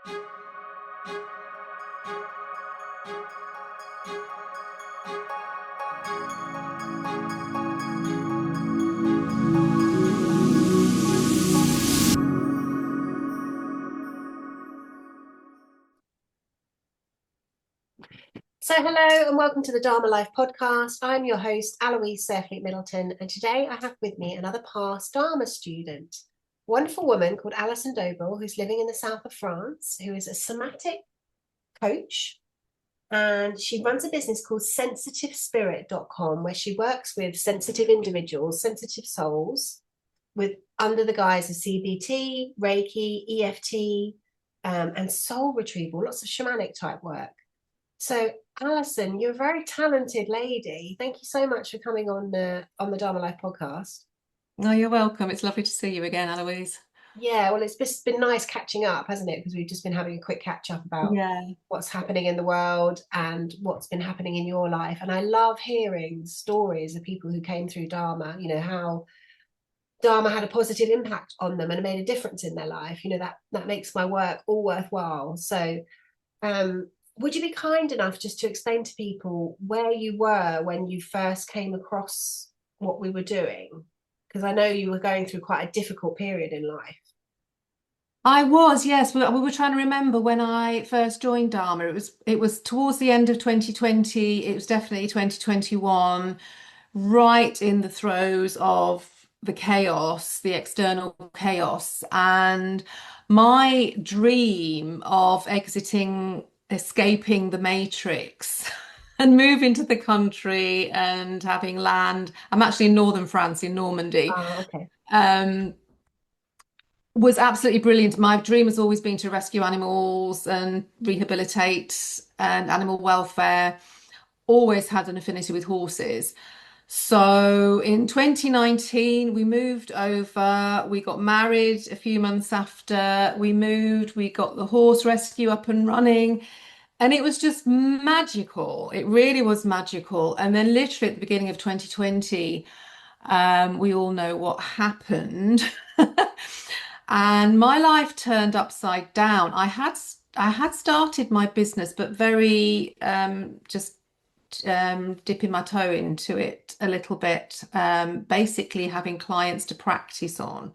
So hello and welcome to the Dharma.life podcast. I'm your host, Aloise.life, and today I have with me another past Dharma student, a wonderful woman called Alison Dobell, who's living in the south of France, who is a somatic coach, and she runs a business called sensitivespirit.com, where she works with sensitive individuals, sensitive souls, with under the guise of CBT, Reiki, EFT, and soul retrieval, lots of shamanic type work. So, Alison, you're a very talented lady. Thank you so much for coming on the Dharma.life podcast. No, you're welcome. It's lovely to see you again, Aloise. Yeah, well, it's just been nice catching up, hasn't it? Because we've just been having a quick catch up about Yeah. what's happening in the world and what's been happening in your life. And I love hearing stories of people who came through Dharma, how Dharma had a positive impact on them and made a difference in their life. That makes my work all worthwhile. So, would you be kind enough just to explain to people where you were when you first came across what we were doing? Because I know you were going through quite a difficult period in life. I was, yes. We were trying to remember when I first joined Dharma. It was towards the end of 2020. It was definitely 2021, right in the throes of the chaos, the external chaos. And my dream of escaping the matrix and moving to the country and having land. I'm actually in northern France, in Normandy. Ah, okay. Um, was absolutely brilliant. My dream has always been to rescue animals and rehabilitate and animal welfare. Always had an affinity with horses. So in 2019, we moved over. We got married a few months after we moved. We got the horse rescue up and running. And it was just magical. It really was magical. And then, literally at the beginning of 2020, we all know what happened. And my life turned upside down. I had started my business, but very just dipping my toe into it a little bit. Basically, having clients to practice on,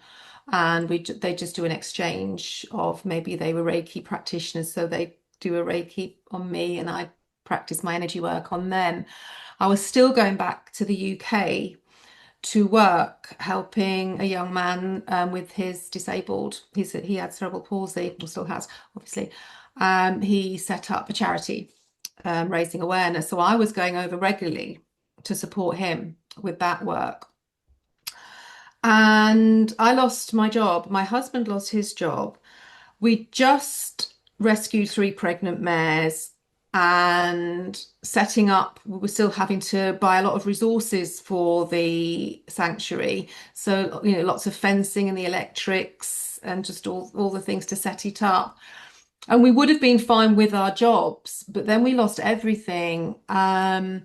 and they just do an exchange of, maybe they were Reiki practitioners, so they do a Reiki on me, and I practice my energy work on them. I was still going back to the UK to work, helping a young man with his he had cerebral palsy, or still has, obviously. He set up a charity raising awareness. So I was going over regularly to support him with that work. And I lost my job. My husband lost his job. We just rescued 3 pregnant mares, and setting up, we were still having to buy a lot of resources for the sanctuary. So, lots of fencing and the electrics and just all the things to set it up. And we would have been fine with our jobs, but then we lost everything. And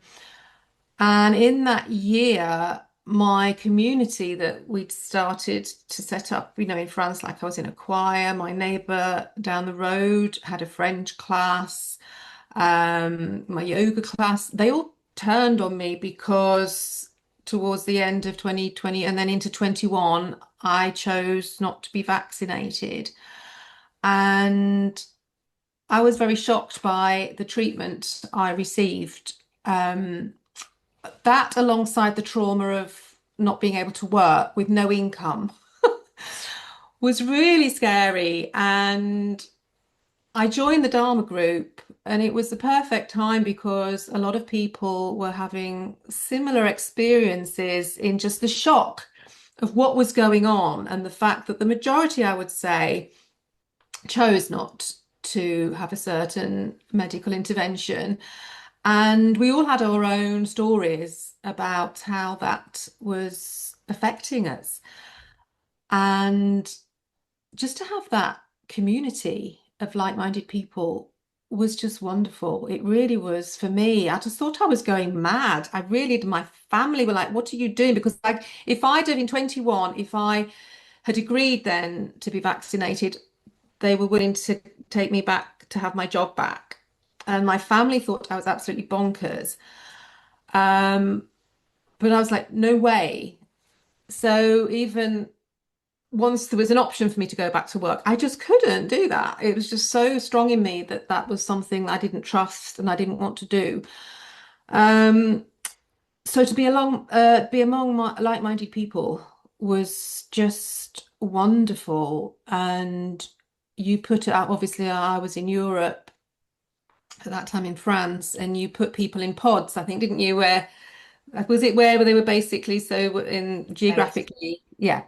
in that year, my community that we'd started to set up, in France, like, I was in a choir, my neighbor down the road had a French class, my yoga class, they all turned on me because towards the end of 2020 and then into 21, I chose not to be vaccinated. And I was very shocked by the treatment I received. That, alongside the trauma of not being able to work with no income, was really scary. And I joined the Dharma group, and it was the perfect time because a lot of people were having similar experiences in just the shock of what was going on, and the fact that the majority, I would say, chose not to have a certain medical intervention. And we all had our own stories about how that was affecting us. And just to have that community of like-minded people was just wonderful. It really was for me. I just thought I was going mad. I really did. My family were like, "What are you doing?" Because, like, if I'd have in 21, if I had agreed then to be vaccinated, they were willing to take me back to have my job back. And my family thought I was absolutely bonkers. Um, but I was like, no way. So even once there was an option for me to go back to work, I just couldn't do that. It was just so strong in me that that was something I didn't trust and I didn't want to do. Um, so to be among my like-minded people was just wonderful. And you put it out, obviously, I was in Europe at that time in France, and you put people in pods, I think, didn't you? Where was it where they were basically so in Base. geographically, yeah.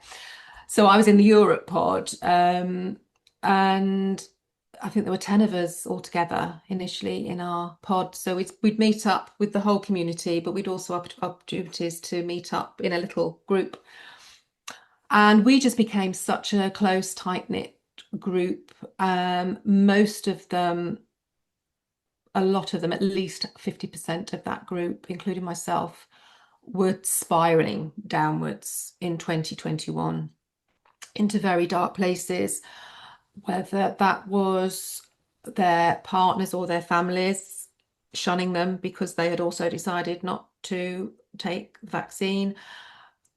So I was in the Europe pod, and I think there were 10 of us altogether initially in our pod. So we'd meet up with the whole community, but we'd also have opportunities to meet up in a little group. And we just became such a close, tight-knit group. Most of them, a lot of them, at least 50% of that group, including myself, were spiraling downwards in 2021 into very dark places, whether that was their partners or their families shunning them because they had also decided not to take the vaccine.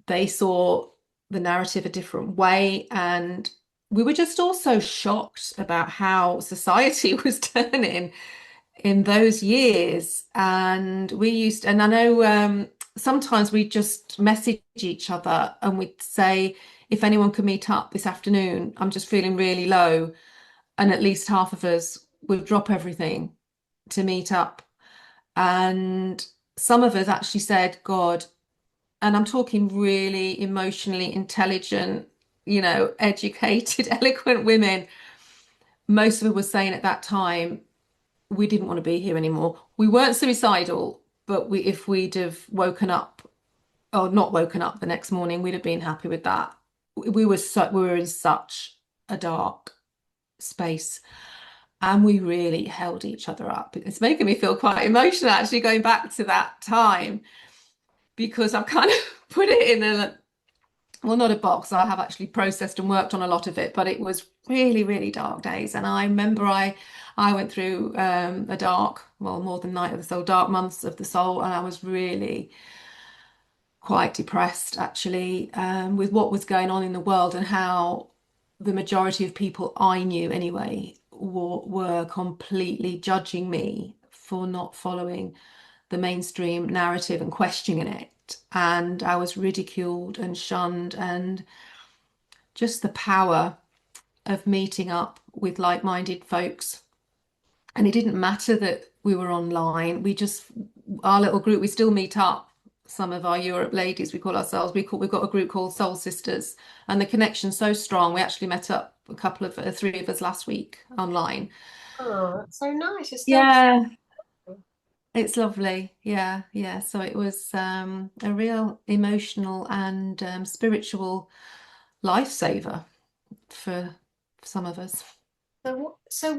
They saw the narrative a different way. And we were just also shocked about how society was turning in those years. And I know sometimes we just message each other and we'd say, if anyone could meet up this afternoon, I'm just feeling really low. And at least half of us would drop everything to meet up. And some of us actually said, God, and I'm talking really emotionally intelligent, educated, eloquent women. Most of us were saying at that time, we didn't want to be here anymore. We weren't suicidal, but if we'd have woken up or not woken up the next morning, we'd have been happy with that. We were in such a dark space, and we really held each other up. It's making me feel quite emotional actually going back to that time because I've kind of put it in a well, not a box. I have actually processed and worked on a lot of it, but it was really, really dark days. And I remember I went through a dark, well, more than night of the soul, dark months of the soul, and I was really quite depressed actually with what was going on in the world and how the majority of people I knew anyway were completely judging me for not following the mainstream narrative and questioning it. And I was ridiculed and shunned, and just the power of meeting up with like-minded folks. And it didn't matter that we were online. Our little group, we still meet up. Some of our Europe ladies, we call ourselves, we've got a group called Soul Sisters, and the connection's so strong. We actually met up a couple of, three of us last week online. Oh, that's so nice. You're still. Yeah, it's lovely. Yeah, yeah. So it was a real emotional and spiritual lifesaver for some of us. So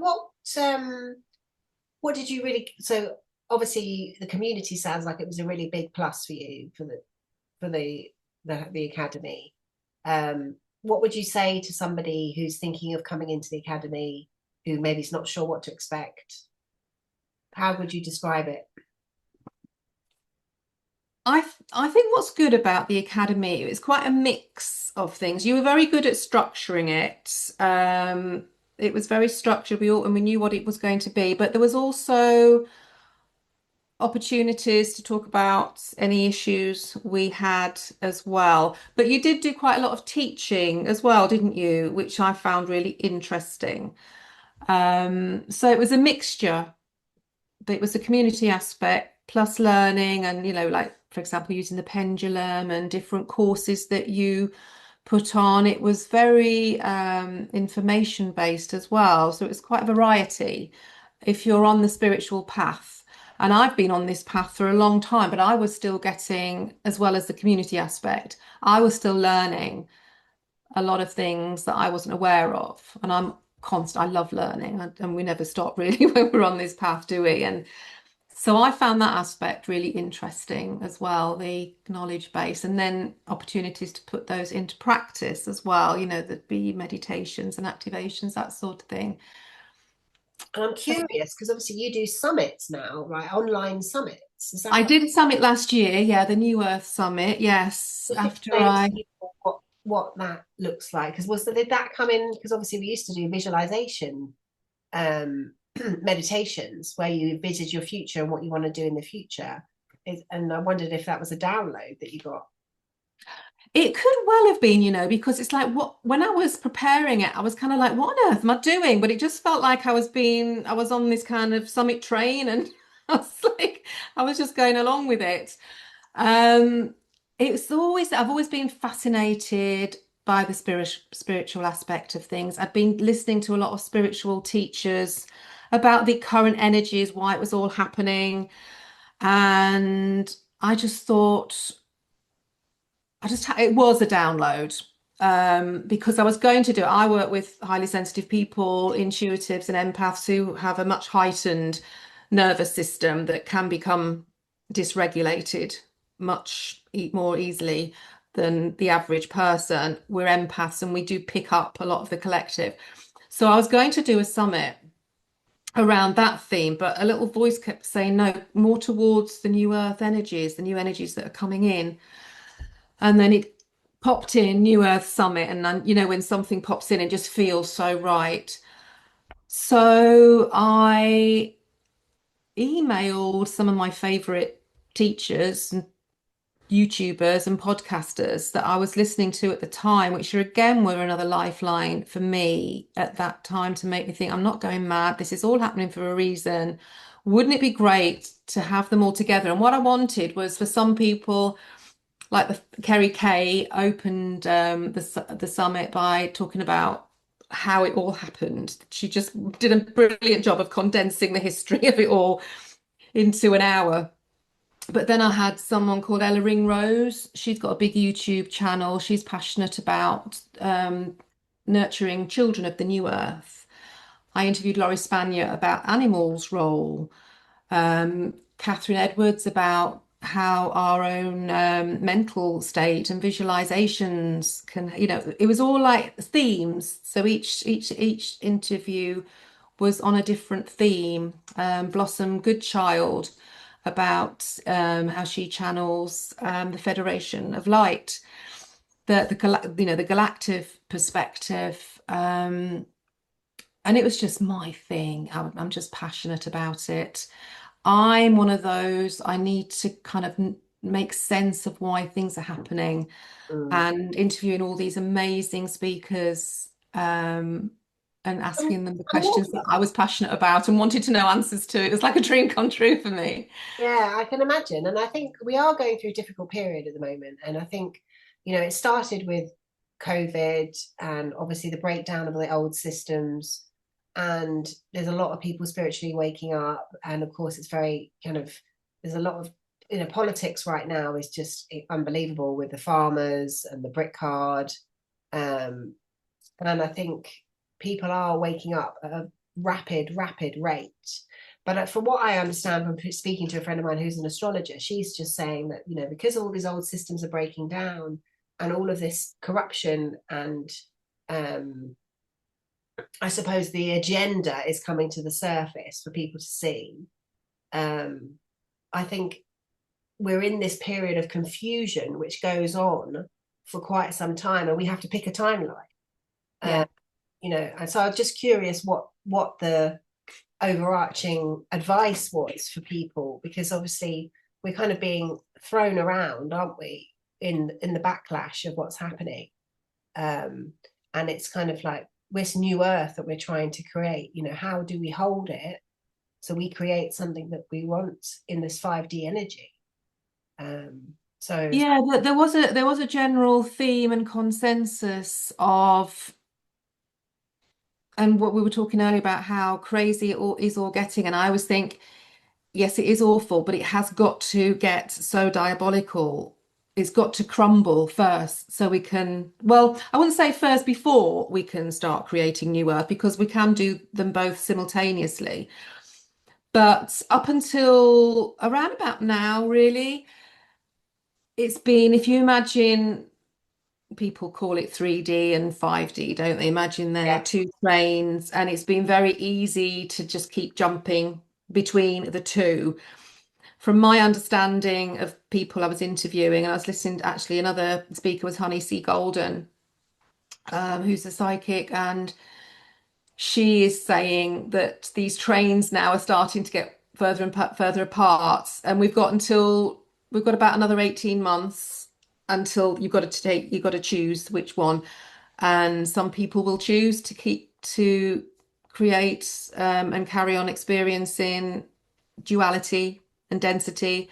what did you really, so obviously the community sounds like it was a really big plus for you for the academy. What would you say to somebody who's thinking of coming into the academy who maybe is not sure what to expect? How would you describe it? I think what's good about the academy is quite a mix of things. You were very good at structuring it. It was very structured. We knew what it was going to be, but there was also opportunities to talk about any issues we had as well. But you did do quite a lot of teaching as well, didn't you? Which I found really interesting. So it was a mixture. It was a community aspect plus learning and, like, for example, using the pendulum and different courses that you put on. It was very information based as well. So it was quite a variety if you're on the spiritual path. And I've been on this path for a long time, but I was still getting, as well as the community aspect, I was still learning a lot of things that I wasn't aware of. And I love learning, and we never stop really when we're on this path, do we? And so I found that aspect really interesting as well, the knowledge base, and then opportunities to put those into practice as well, there'd be meditations and activations, that sort of thing. And I'm curious because obviously you do summits now, right? Online summits. Is that I right? did summit last year, yeah, the New Earth Summit, yes. Just After explain to I people what that looks like. Because did that come in? Because obviously we used to do visualization meditations where you envisage your future and what you want to do in the future. And I wondered if that was a download that you got. It could well have been, because it's like what when I was preparing it, I was kind of like, what on earth am I doing? But it just felt like I was on this kind of summit train and I was like, I was just going along with it. Um, I've always been fascinated by the spiritual aspect of things. I'd been listening to a lot of spiritual teachers about the current energies, why it was all happening, and I just thought. It was a download because I was going to do it. I work with highly sensitive people, intuitives and empaths who have a much heightened nervous system that can become dysregulated more easily than the average person. We're empaths and we do pick up a lot of the collective. So I was going to do a summit around that theme, but a little voice kept saying no, more towards the new earth energies, the new energies that are coming in. And then it popped in New Earth Summit, and then when something pops in, it just feels so right. So I emailed some of my favorite teachers and YouTubers and podcasters that I was listening to at the time, which were another lifeline for me at that time to make me think, I'm not going mad. This is all happening for a reason. Wouldn't it be great to have them all together? And what I wanted was for some people like Kerry Kay opened the summit by talking about how it all happened. She just did a brilliant job of condensing the history of it all into an hour. But then I had someone called Ella Ringrose. She's got a big YouTube channel. She's passionate about nurturing children of the new earth. I interviewed Laurie Spanier about animals' role, Catherine Edwards about how our own mental state and visualizations can, it was all like themes. So each interview was on a different theme. Blossom Goodchild about how she channels the Federation of Light, the galactic perspective. And it was just my thing. I'm just passionate about it. I'm one of those, I need to kind of make sense of why things are happening Mm. and interviewing all these amazing speakers and And, asking them the and what questions that I was passionate about and wanted to know answers to. It was like a dream come true for me. Yeah, I can imagine. And I think we are going through a difficult period at the moment. And I think, it started with COVID and obviously the breakdown of the old systems. And there's a lot of people spiritually waking up. And of course, it's very kind of, there's a lot of, politics right now is just unbelievable with the farmers and the brick card. Um, and I think people are waking up at a rapid rate. But from what I understand from speaking to a friend of mine who's an astrologer, she's just saying that, because all these old systems are breaking down and all of this corruption and I suppose the agenda is coming to the surface for people to see. Um, I think we're in this period of confusion, which goes on for quite some time, and we have to pick a timeline. Yeah. And so I'm just curious what the overarching advice was for people, because obviously we're kind of being thrown around, aren't we, in the backlash of what's happening. And it's kind of like this new earth that we're trying to create. How do we hold it so we create something that we want in this 5D energy? So Yeah, there was a general theme and consensus of and what we were talking earlier about how crazy it is all getting. And I always think, yes, it is awful, but it has got to get so diabolical. It's got to crumble first so we can, well, I wouldn't say first before we can start creating new earth because we can do them both simultaneously. But up until around about now, really, it's been, if you imagine people call it 3D and 5D, don't they? Imagine they're Yeah. two trains, and it's been very easy to just keep jumping between the two. From my understanding of people I was interviewing, and I was listening to actually another speaker was Honey C. Golden, who's a psychic, and she is saying that these trains now are starting to get further and further apart, and we've got about another 18 months until you've got to choose which one. And some people will choose to create and carry on experiencing duality and density,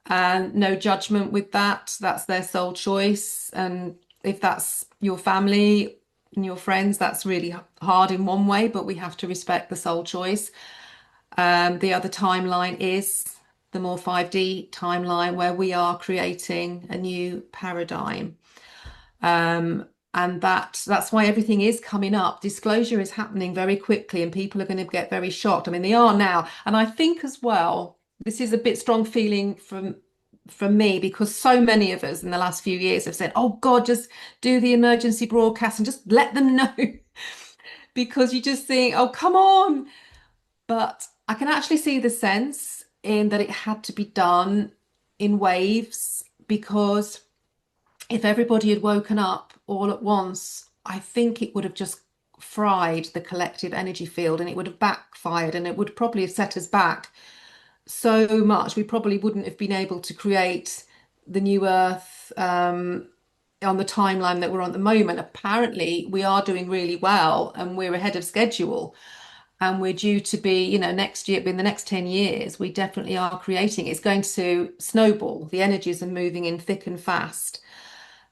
and no judgment with that. That's their sole choice. And if that's your family and your friends, that's really hard in one way, but we have to respect the soul choice. The other timeline is the more 5D timeline, where we are creating a new paradigm. Um, and that's why everything is coming up. Disclosure is happening very quickly, and people are going to get very shocked. I mean, they are now. And I think as well, this is a bit strong feeling from me, because so many of us in the last few years have said, "Oh God, just do the emergency broadcast and just let them know," because you just think, "Oh, come on." But I can actually see the sense in that it had to be done in waves, because if everybody had woken up all at once, I think it would have just fried the collective energy field, and it would have backfired, and it would probably have set us back so much. We probably wouldn't have been able to create the new Earth on the timeline that we're on at the moment. Apparently, we are doing really well, and we're ahead of schedule. And we're due to be, next year, in the next 10 years, we definitely are creating. It's going to snowball. The energies are moving in thick and fast.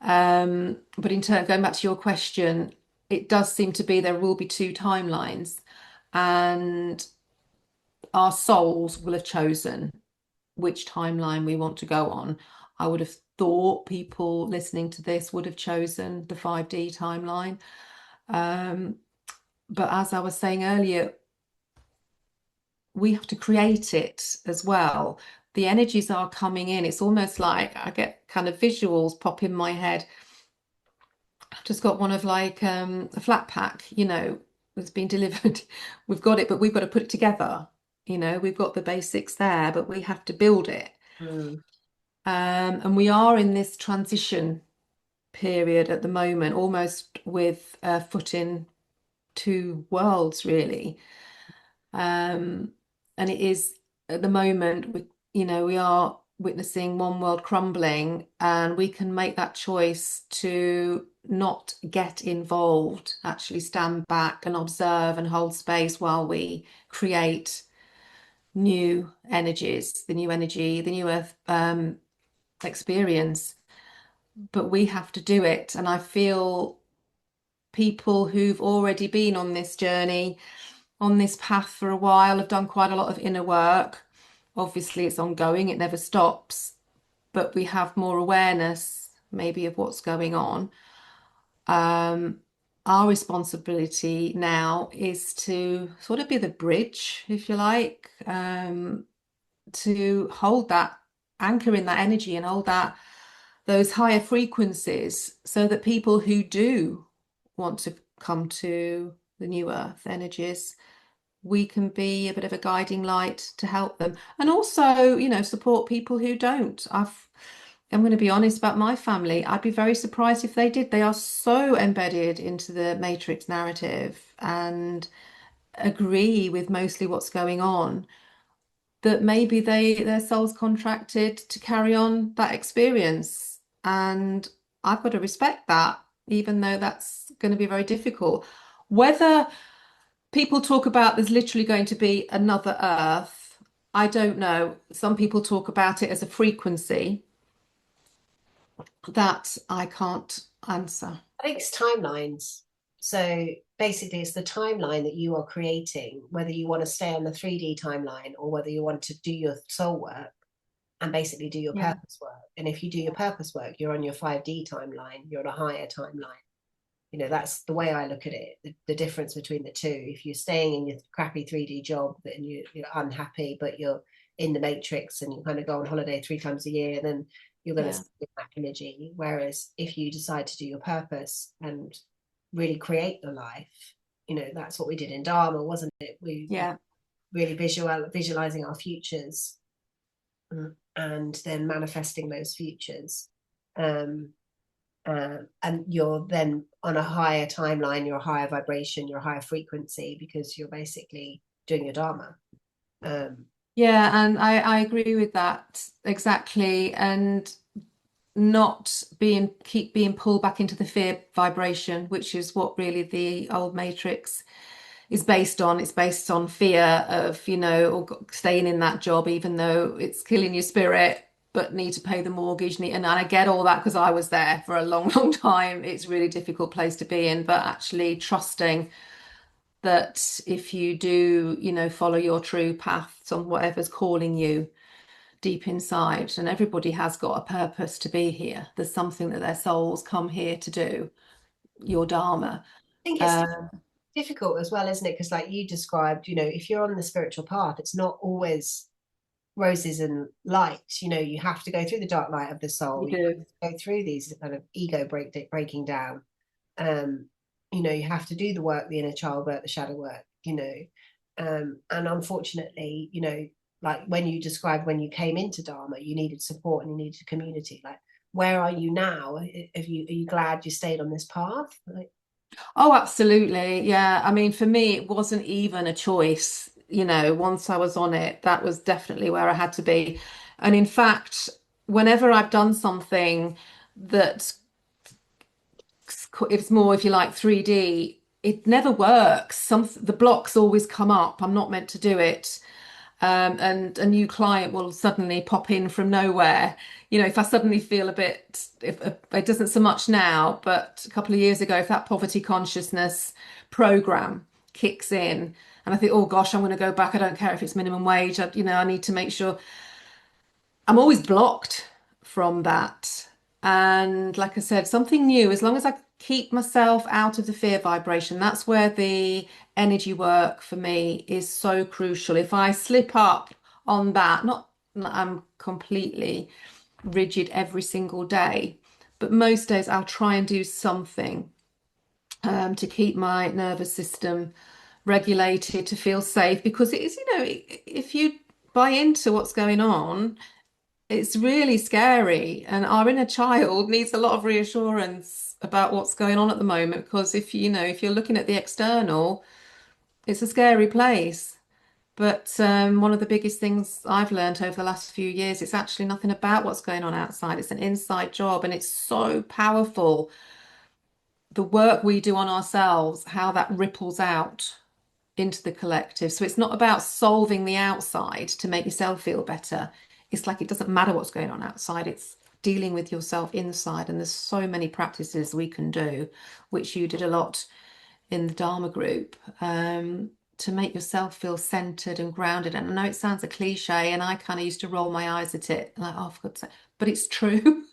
But in turn, going back to your question, it does seem to be there will be two timelines, and our souls will have chosen which timeline we want to go on. I would have thought people listening to this would have chosen the 5D timeline. But as I was saying earlier, we have to create it as well. The energies are coming in. It's almost like I get kind of visuals pop in my head. I've just got one of like a flat pack, that's been delivered. We've got it, but we've got to put it together. We've got the basics there, but we have to build it. Mm. And we are in this transition period at the moment, almost with a foot in two worlds, really. And it is at the moment, we are witnessing one world crumbling, and we can make that choice to not get involved, actually stand back and observe and hold space while we create new energies, the new energy, the new earth experience. But we have to do it. And I feel people who've already been on this journey, on this path for a while, have done quite a lot of inner work. Obviously, it's ongoing, it never stops, but we have more awareness maybe of what's going on. Our responsibility now is to sort of be the bridge, if you like, to hold that anchor in that energy and hold those higher frequencies, so that people who do want to come to the new earth energies, we can be a bit of a guiding light to help them, and also support people who don't. I'm going to be honest about my family. I'd be very surprised if they did. They are so embedded into the matrix narrative and agree with mostly what's going on, that maybe their soul's contracted to carry on that experience. And I've got to respect that, even though that's going to be very difficult. Whether people talk about there's literally going to be another Earth, I don't know. Some people talk about it as a frequency. That I can't answer. I think it's timelines. So basically, it's the timeline that you are creating, whether you want to stay on the 3D timeline or whether you want to do your soul work and basically do your Yeah. purpose work. And if you do your purpose work, you're on your 5D timeline, you're on a higher timeline. That's the way I look at it, the difference between the two. If you're staying in your crappy 3D job and you're unhappy, but you're in the matrix and you kind of go on holiday 3 times a year, then you're going to Yeah. stay in that energy. Whereas if you decide to do your purpose and really create your life, that's what we did in Dharma, wasn't it? We Yeah. really visualizing our futures, and then manifesting those futures. And you're then on a higher timeline, you're a higher vibration, you're a higher frequency, because you're basically doing your Dharma. Yeah, and I agree with that exactly. And not keep being pulled back into the fear vibration, which is what really the old matrix is based on. It's based on fear of, or staying in that job, even though it's killing your spirit, but need to pay the mortgage. And I get all that because I was there for a long, long time. It's a really difficult place to be in, but actually trusting that if you do, follow your true path on whatever's calling you deep inside, and everybody has got a purpose to be here. There's something that their souls come here to do, your Dharma. I think it's Um, difficult as well, isn't it? Because like you described, if you're on the spiritual path, it's not always roses and light. You have to go through the dark night of the soul. you You have do. to go through these kind of ego breaking down. um you have to do the work, the inner child work, the shadow work. And unfortunately, like when you described when you came into Dharma, you needed support and you needed a community. Like, where are you now? Are you glad you stayed on this path? Like, Oh, absolutely. Yeah. I mean, for me, it wasn't even a choice. Once I was on it, that was definitely where I had to be. And in fact, whenever I've done something that it's more, if you like, 3D, it never works. The blocks always come up. I'm not meant to do it. And a new client will suddenly pop in from nowhere. If I suddenly feel a bit, if it doesn't so much now, but a couple of years ago, if that poverty consciousness program kicks in, and I think, oh gosh, I'm going to go back. I don't care if it's minimum wage. I need to make sure I'm always blocked from that. And like I said, something new, as long as I keep myself out of the fear vibration, that's where the energy work for me is so crucial. If I slip up on that, not I'm completely rigid every single day, but most days I'll try and do something to keep my nervous system regulated, to feel safe, because it is, if you buy into what's going on, it's really scary, and our inner child needs a lot of reassurance about what's going on at the moment, because if you're looking at the external, it's a scary place. But one of the biggest things I've learned over the last few years, it's actually nothing about what's going on outside. It's an inside job, and it's so powerful. The work we do on ourselves, how that ripples out into the collective. So it's not about solving the outside to make yourself feel better. It's like it doesn't matter what's going on outside. It's dealing with yourself inside. And there's so many practices we can do, which you did a lot in the Dharma group, to make yourself feel centered and grounded. And I know it sounds a cliche, and I kind of used to roll my eyes at it, like, oh, for God's sake, but it's true.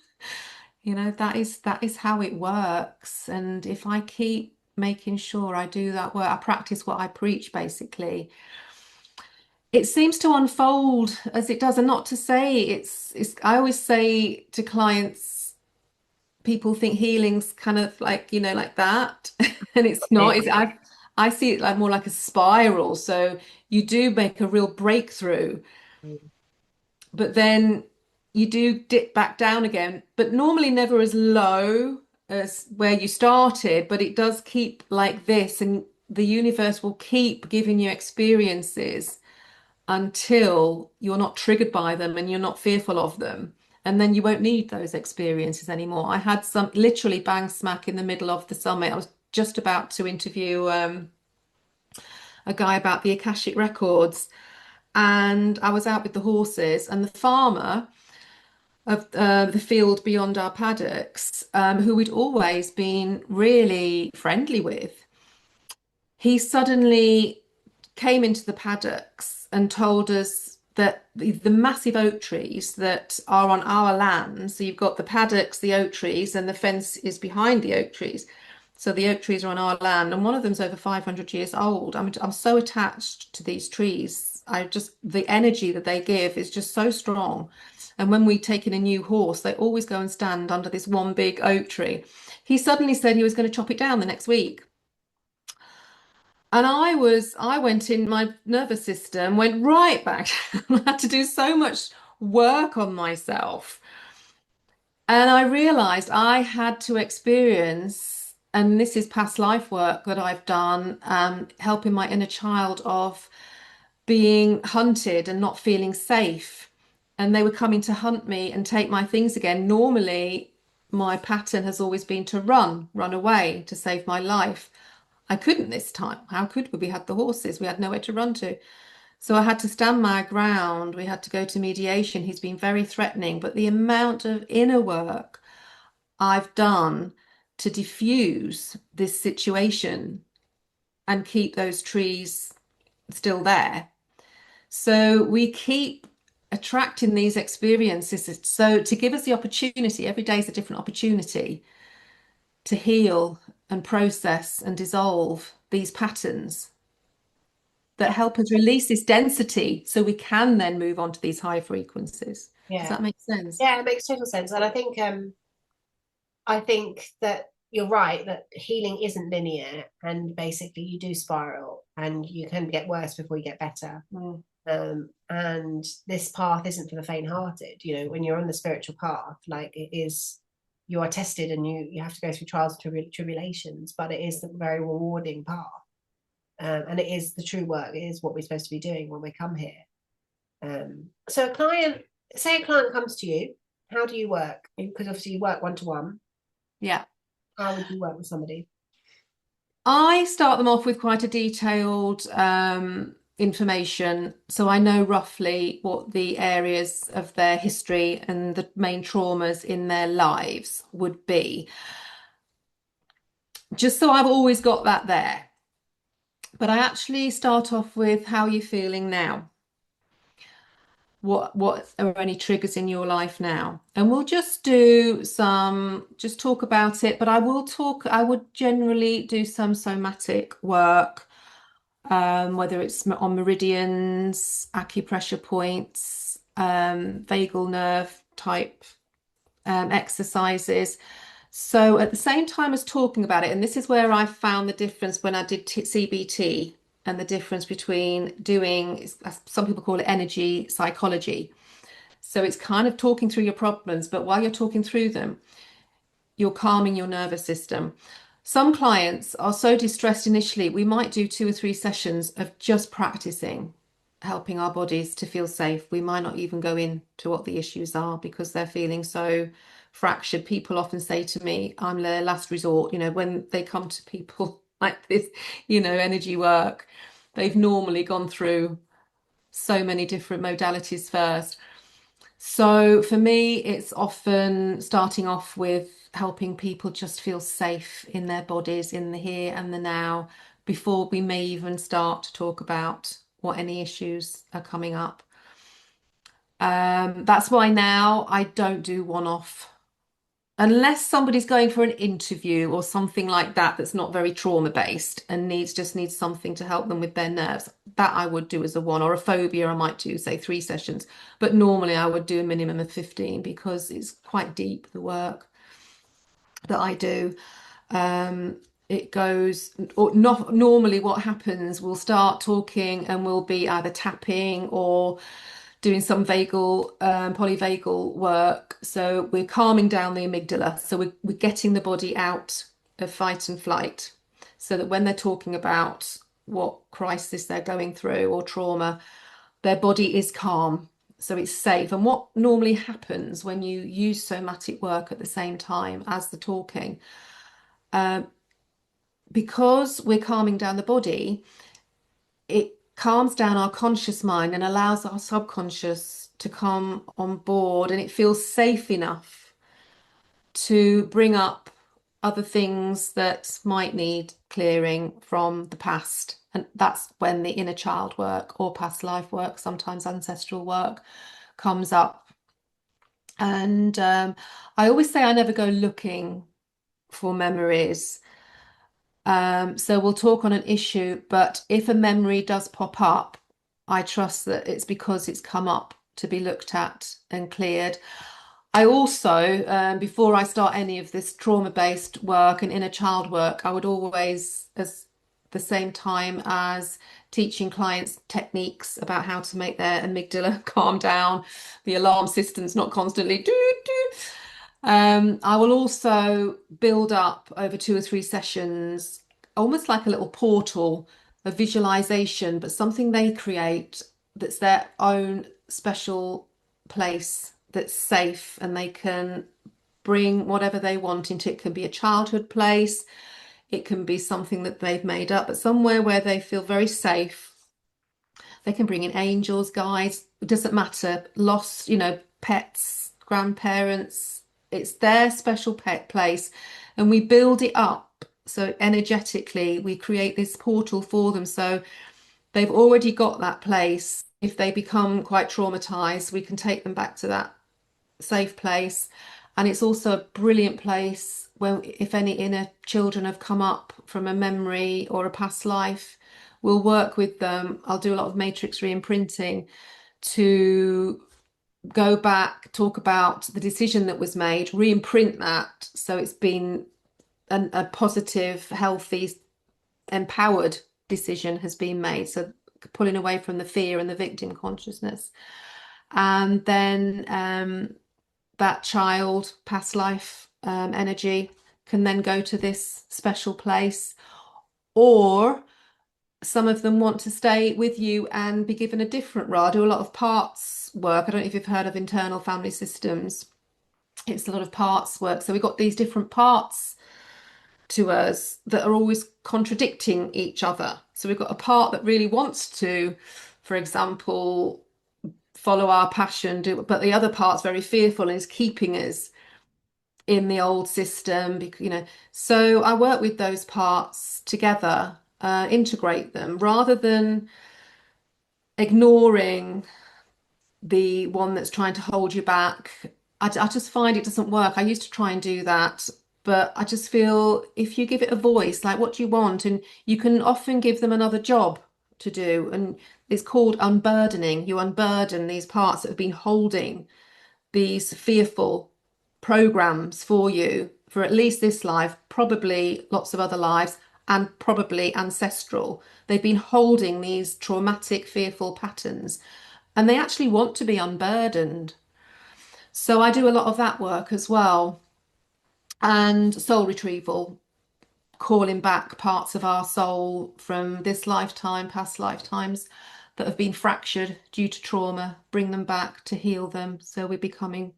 That is how it works. And if I keep making sure I do that work, I practice what I preach, basically, it seems to unfold as it does. And not to say it's I always say to clients, people think healing's kind of like, like that. And it's not. I see it like more like a spiral. So you do make a real breakthrough, but then you do dip back down again, but normally never as low as where you started, but it does keep like this, and the universe will keep giving you experiences until you're not triggered by them and you're not fearful of them. And then you won't need those experiences anymore. I had some literally bang smack in the middle of the summit. I was just about to interview a guy about the Akashic records, and I was out with the horses, and the farmer of the field beyond our paddocks, who we'd always been really friendly with, he suddenly came into the paddocks and told us that the massive oak trees that are on our land, so you've got the paddocks, the oak trees, and the fence is behind the oak trees. So the oak trees are on our land, and one of them's over 500 years old. I'm so attached to these trees. The energy that they give is just so strong. And when we take in a new horse, they always go and stand under this one big oak tree. He suddenly said he was going to chop it down the next week. And I went in, my nervous system went right back. I had to do so much work on myself. And I realized I had to experience, and this is past life work that I've done, helping my inner child of being hunted and not feeling safe. And they were coming to hunt me and take my things again. Normally, my pattern has always been to run away to save my life. I couldn't this time. How could we? We had the horses, we had nowhere to run to. So I had to stand my ground. We had to go to mediation. He's been very threatening, but the amount of inner work I've done to diffuse this situation and keep those trees still there. So we keep attracting these experiences. So to give us the opportunity, every day is a different opportunity to heal and process and dissolve these patterns that help us release this density so we can then move on to these high frequencies. Does Yeah. that make sense? Yeah, it makes total sense. And I think that you're right that healing isn't linear, and basically you do spiral and you can get worse before you get better. Mm. And this path isn't for the faint-hearted. You know, when you're on the spiritual path, like it is, you are tested and you have to go through trials and tribulations, but it is a very rewarding path. And it is the true work. It is what we're supposed to be doing when we come here. So a client, say a client comes to you, how do you work? Because obviously you work one-to-one. Yeah. How would you work with somebody? I start them off with quite a detailed information, so I know roughly what the areas of their history and the main traumas in their lives would be, just so I've always got that there. But I actually start off with how are you feeling now? What are any triggers in your life now? And we'll just talk about it, but I would generally do some somatic work, whether it's on meridians, acupressure points, vagal nerve type exercises. So at the same time as talking about it, and this is where I found the difference when I did CBT and the difference between doing, as some people call it, energy psychology. So it's kind of talking through your problems, but while you're talking through them, you're calming your nervous system. Some clients are so distressed initially, we might do 2 or 3 sessions of just practicing helping our bodies to feel safe. We might not even go into what the issues are because they're feeling so fractured. People often say to me, I'm their last resort, when they come to people like this, energy work, they've normally gone through so many different modalities first. So for me, it's often starting off with helping people just feel safe in their bodies, in the here and the now, before we may even start to talk about what any issues are coming up. That's why now I don't do one-off unless somebody's going for an interview or something like that that's not very trauma based and needs something to help them with their nerves. That I would do as a one, or a phobia I might do say 3 sessions, but normally I would do a minimum of 15 because it's quite deep, the work that I do. It goes, or not normally what happens, we'll start talking and we'll be either tapping or doing some vagal, polyvagal work. So we're calming down the amygdala. So we're getting the body out of fight and flight so that when they're talking about what crisis they're going through or trauma, their body is calm. So it's safe. And what normally happens when you use somatic work at the same time as the talking, because we're calming down the body, it calms down our conscious mind and allows our subconscious to come on board, and it feels safe enough to bring up other things that might need clearing from the past. And that's when the inner child work or past life work, sometimes ancestral work, comes up. And I always say I never go looking for memories. So we'll talk on an issue, but if a memory does pop up, I trust that it's because it's come up to be looked at and cleared. I also, before I start any of this trauma-based work and inner child work, I would always, as the same time as teaching clients techniques about how to make their amygdala calm down, the alarm system's not constantly doo doo. I will also build up over 2 or 3 sessions, almost like a little portal, a visualization, but something they create that's their own special place that's safe and they can bring whatever they want into it. It can be a childhood place, it can be something that they've made up, but somewhere where they feel very safe. They can bring in angels, guides, it doesn't matter, lost, pets, grandparents. It's their special pet place. And we build it up. So energetically, we create this portal for them. So they've already got that place. If they become quite traumatized, we can take them back to that safe place. And it's also a brilliant place when, if any inner children have come up from a memory or a past life, we'll work with them. I'll do a lot of matrix re-imprinting to go back, talk about the decision that was made, re-imprint that so it's been a positive, healthy, empowered decision has been made. So pulling away from the fear and the victim consciousness. And then that child, past life energy can then go to this special place. Or some of them want to stay with you and be given a different role. I do a lot of parts work. I don't know if you've heard of internal family systems. It's a lot of parts work. So we've got these different parts to us that are always contradicting each other. So we've got a part that really wants to, for example, follow our passion, but the other part's very fearful and is keeping us in the old system. So I work with those parts together, integrate them rather than ignoring the one that's trying to hold you back. I just find it doesn't work. I used to try and do that, but I just feel if you give it a voice, like what do you want? And you can often give them another job to do. And it's called unburdening. You unburden these parts that have been holding these fearful programs for you for at least this life, probably lots of other lives, and probably ancestral. They've been holding these traumatic, fearful patterns, and they actually want to be unburdened. So I do a lot of that work as well. And soul retrieval, calling back parts of our soul from this lifetime, past lifetimes that have been fractured due to trauma, bring them back to heal them so we're becoming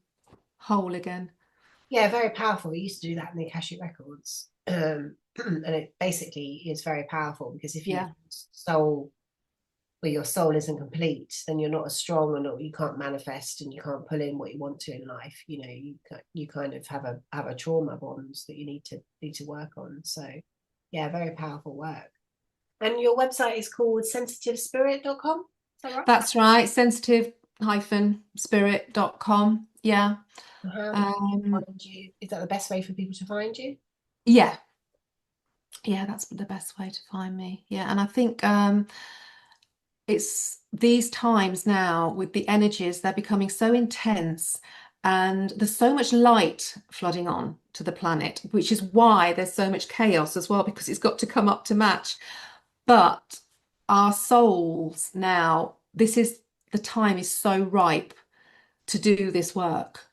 whole again. Yeah, very powerful. We used to do that in the Akashic Records. And it basically is very powerful because if you Yeah, soul where your soul isn't complete, then you're not as strong and you can't manifest and you can't pull in what you want to in life. You kind of have a trauma bonds that you need to work on. So yeah, very powerful work. And your website is called sensitivespirit.com. Is that right? that's right. Sensitive-spirit.com. Yeah. How do people Um, find you? Is that the best way for people to find you? yeah. Yeah, that's the best way to find me. Yeah. And I think it's these times now with the energies, they're becoming so intense and there's so much light flooding on to the planet, which is why there's so much chaos as well, because it's got to come up to match. But our souls now, the time is so ripe to do this work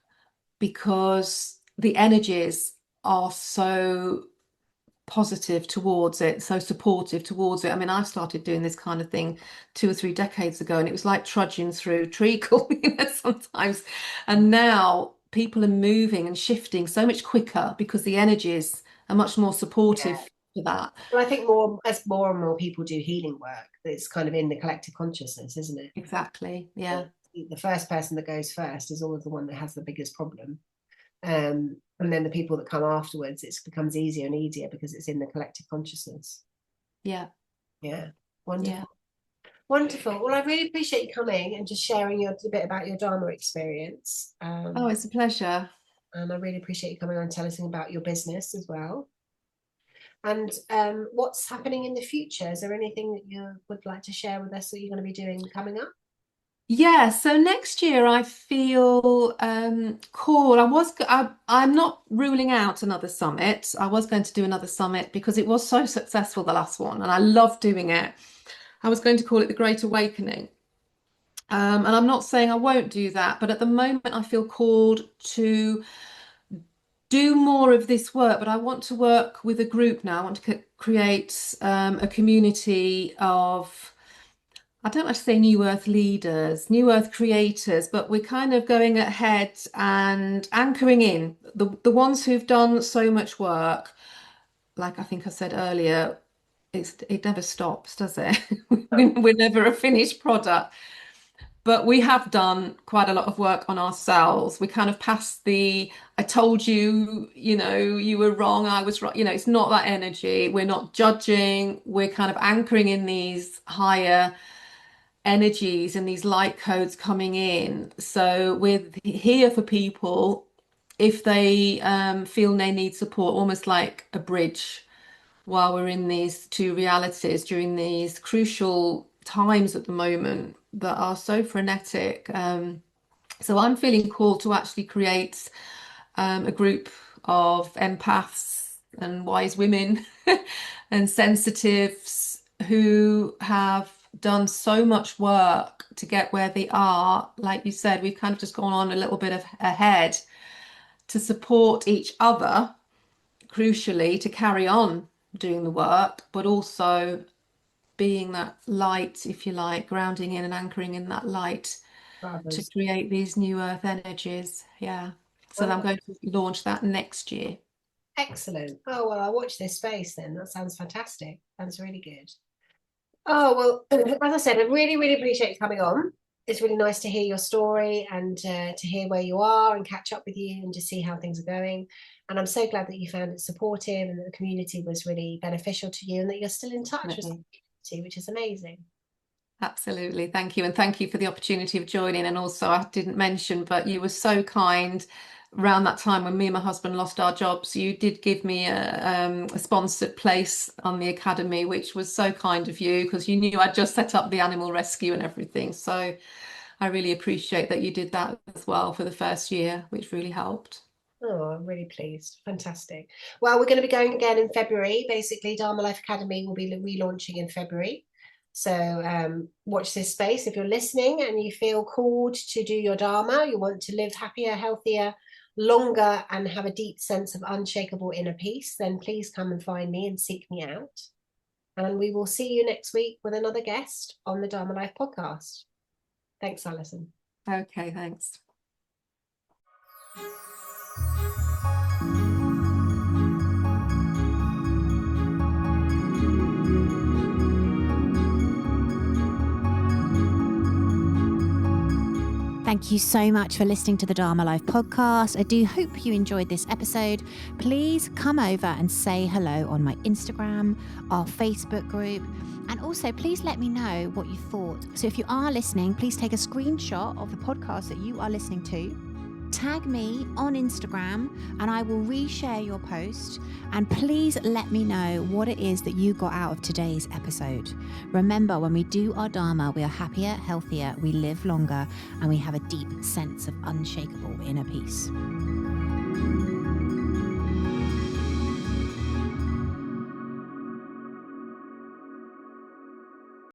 because the energies are so positive towards it, so supportive towards it. I mean, I started doing this kind of thing 2 or 3 decades ago, and it was like trudging through treacle, sometimes. And now people are moving and shifting so much quicker because the energies are much more Yeah. supportive for that. Well, I think more as more and more people do healing work, it's kind of in the collective consciousness, isn't it? Exactly. Uh, Yeah. the first person that goes first is always the one that has the biggest problem. And then the people that come afterwards, it becomes easier and easier because it's in the collective consciousness. Yeah. Yeah, Yeah. wonderful. Wonderful. Well, I really appreciate you coming and just sharing a bit about your Dharma experience. Oh, it's a pleasure. And I really appreciate you coming on and telling us about your business as well. And what's happening in the future? Is there anything that you would like to share with us that you're going to be doing coming up? Yeah, so next year I feel called. I'm not ruling out another summit. I was going to do another summit because it was so successful, the last one, and I love doing it. I was going to call it the Great Awakening. And I'm not saying I won't do that, but at the moment I feel called to do more of this work. But I want to work with a group now. I want to create a community of, I don't like to say New Earth leaders, New Earth creators, but we're kind of going ahead and anchoring in the ones who've done so much work. Like I think I said earlier, it never stops, does it? We're never a finished product. But we have done quite a lot of work on ourselves. We kind of passed the, I told you, you were wrong, I was right. It's not that energy. We're not judging. We're kind of anchoring in these higher energies and these light codes coming in. So we're here for people if they feel they need support, almost like a bridge while we're in these two realities during these crucial times at the moment that are so frenetic. So I'm feeling called to actually create a group of empaths and wise women and sensitives who have done so much work to get where they are. Like you said, we've kind of just gone on a little bit of ahead to support each other, crucially, to carry on doing the work, but also being that light, if you like, grounding in and anchoring in that light to Brothers. create these new earth energies. Yeah. So I'm Oh, going to launch that next year. excellent. Oh, well, I'll watch this space then. That sounds fantastic. Sounds really good. Oh, well, as I said, I really, really appreciate you coming on. It's really nice to hear your story and to hear where you are and catch up with you and to see how things are going. And I'm so glad that you found it supportive and that the community was really beneficial to you and that you're still in touch with the Definitely. community, which is amazing. Absolutely. Thank you. And thank you for the opportunity of joining. And also, I didn't mention, but you were so kind around that time when me and my husband lost our jobs. You did give me a sponsored place on the academy, which was so kind of you because you knew I'd just set up the animal rescue and everything. So I really appreciate that you did that as well for the first year, which really helped. Oh, I'm really pleased. Fantastic. Well, we're going to be going again in February. Basically, Dharma Life Academy will be relaunching in February. So watch this space. If you're listening and you feel called to do your Dharma, you want to live happier, healthier, longer, and have a deep sense of unshakable inner peace, then please come and find me and seek me out. And we will see you next week with another guest on the Dharma Life podcast. Thanks, Alison. Okay, thanks. Thank you so much for listening to the Dharma Life podcast. I do hope you enjoyed this episode. Please come over and say hello on my Instagram, our Facebook group, and also please let me know what you thought. So if you are listening, please take a screenshot of the podcast that you are listening to. Tag me on Instagram and I will reshare your post, and please let me know what it is that you got out of today's episode. Remember, when we do our Dharma, we are happier, healthier, we live longer, and we have a deep sense of unshakable inner peace.